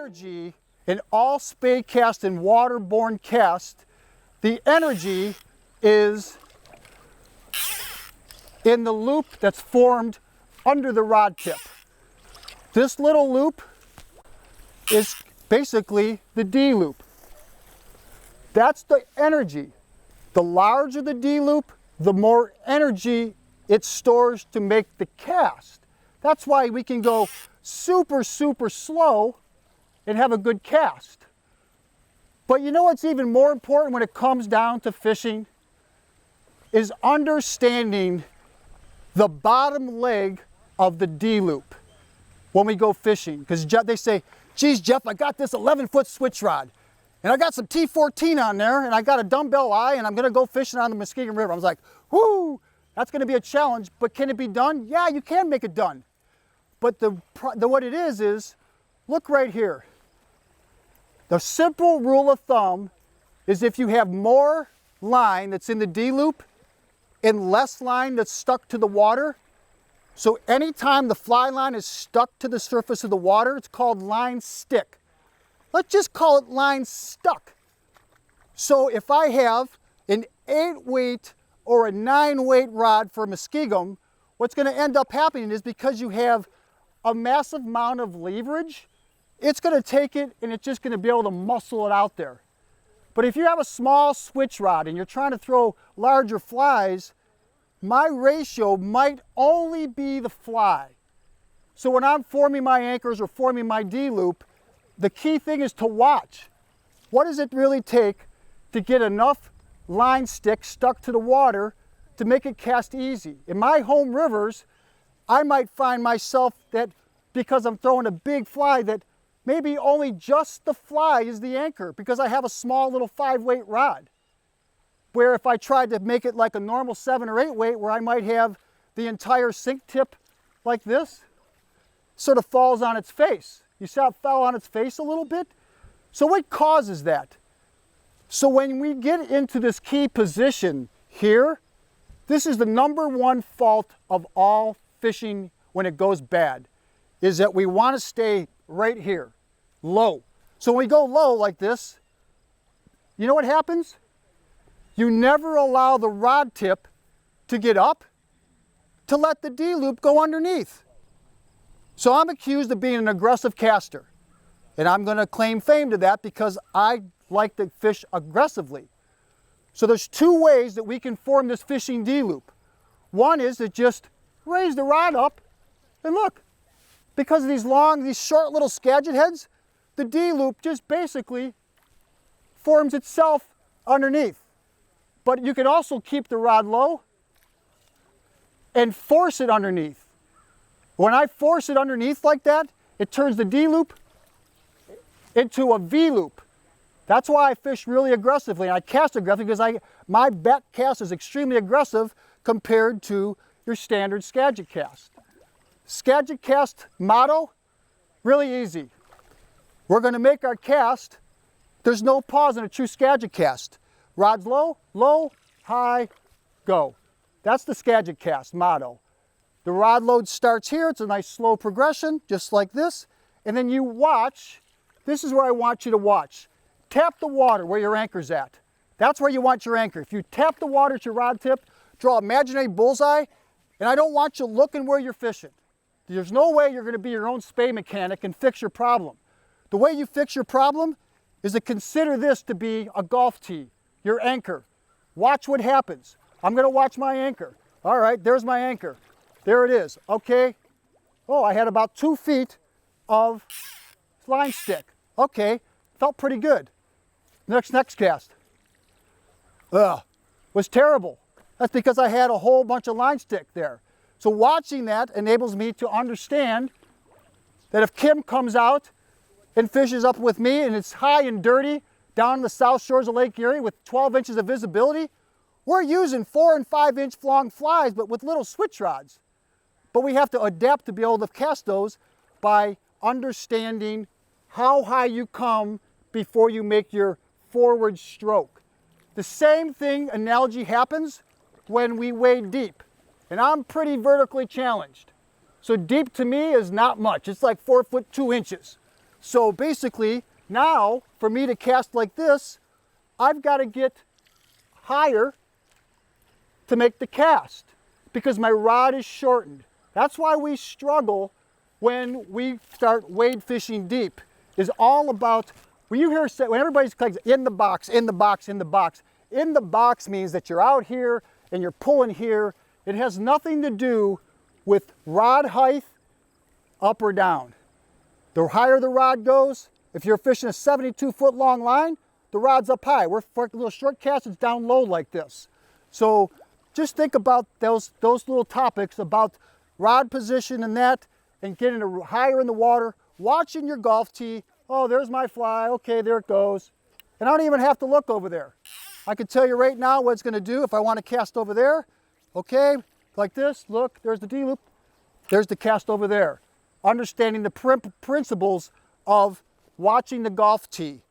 energy in all spade cast and waterborne cast, the energy is in the loop that's formed under the rod tip. This little loop is basically the D loop. That's the energy. The larger the D loop, the more energy it stores to make the cast. That's why we can go super, super slow and have a good cast. But you know what's even more important when it comes down to fishing? Is understanding the bottom leg of the D loop when we go fishing. Because they say, geez, Jeff, I got this 11-foot switch rod and I got some T14 on there and I got a dumbbell eye and I'm gonna go fishing on the Muskegon River. I was like, whoo, that's gonna be a challenge, but can it be done? Yeah, you can make it done. But what it is, look right here. The simple rule of thumb is if you have more line that's in the D loop and less line that's stuck to the water, so anytime the fly line is stuck to the surface of the water, it's called line stick. Let's just call it line stuck. So if I have an 8-weight or a 9-weight rod for Muskegon, what's going to end up happening is because you have a massive amount of leverage, it's going to take it and it's just going to be able to muscle it out there. But if you have a small switch rod and you're trying to throw larger flies, my ratio might only be the fly. So when I'm forming my anchors or forming my D loop, the key thing is to watch. What does it really take to get enough line stick stuck to the water to make it cast easy? In my home rivers, I might find myself that because I'm throwing a big fly that maybe only just the fly is the anchor because I have a small little 5-weight rod. Where if I tried to make it like a normal 7 or 8-weight where I might have the entire sink tip like this, sort of falls on its face. You see how it fell on its face a little bit? So what causes that? So when we get into this key position here, this is the #1 fault of all fishing when it goes bad, is that we want to stay right here, low. So when we go low like this, you know what happens? You never allow the rod tip to get up to let the D loop go underneath. So I'm accused of being an aggressive caster. And I'm going to claim fame to that because I like to fish aggressively. So there's 2 ways that we can form this fishing D loop. One is to just raise the rod up and look. Because of these short little Skagit heads, the D loop just basically forms itself underneath. But you can also keep the rod low and force it underneath. When I force it underneath like that, it turns the D loop into a V loop. That's why I fish really aggressively and I cast aggressively because my back cast is extremely aggressive compared to your standard Skagit cast. Skagit cast motto, really easy. We're going to make our cast, there's no pause in a true Skagit cast. Rod's low, low, high, go. That's the Skagit cast motto. The rod load starts here, it's a nice slow progression, just like this. And then you watch, this is where I want you to watch. Tap the water where your anchor's at. That's where you want your anchor. If you tap the water at your rod tip, draw an imaginary bullseye, and I don't want you looking where you're fishing. There's no way you're going to be your own spade mechanic and fix your problem. The way you fix your problem is to consider this to be a golf tee, your anchor. Watch what happens. I'm going to watch my anchor. All right, there's my anchor. There it is. Okay. Oh, I had about 2 feet of line stick. Okay, felt pretty good. Next cast. Was terrible. That's because I had a whole bunch of line stick there. So watching that enables me to understand that if Kim comes out and fishes up with me and it's high and dirty down in the south shores of Lake Erie with 12 inches of visibility, we're using 4 and 5 inch long flies but with little switch rods. But we have to adapt to be able to cast those by understanding how high you come before you make your forward stroke. The same thing analogy happens when we wade deep. And I'm pretty vertically challenged. So deep to me is not much. It's like 4 foot 2 inches. So basically, now for me to cast like this, I've got to get higher to make the cast because my rod is shortened. That's why we struggle when we start wade fishing deep. Is all about, when you hear, when everybody's like in the box, in the box, in the box. In the box means that you're out here and you're pulling here. It has nothing to do with rod height, up or down. The higher the rod goes, if you're fishing a 72-foot long line, the rod's up high. We're for a little short cast, it's down low like this. So just think about those little topics about rod position and that, and getting higher in the water, watching your golf tee. Oh, there's my fly. Okay, there it goes. And I don't even have to look over there. I can tell you right now what it's going to do if I want to cast over there. Okay, like this. Look, there's the D-loop. There's the cast over there. Understanding the principles of watching the golf tee.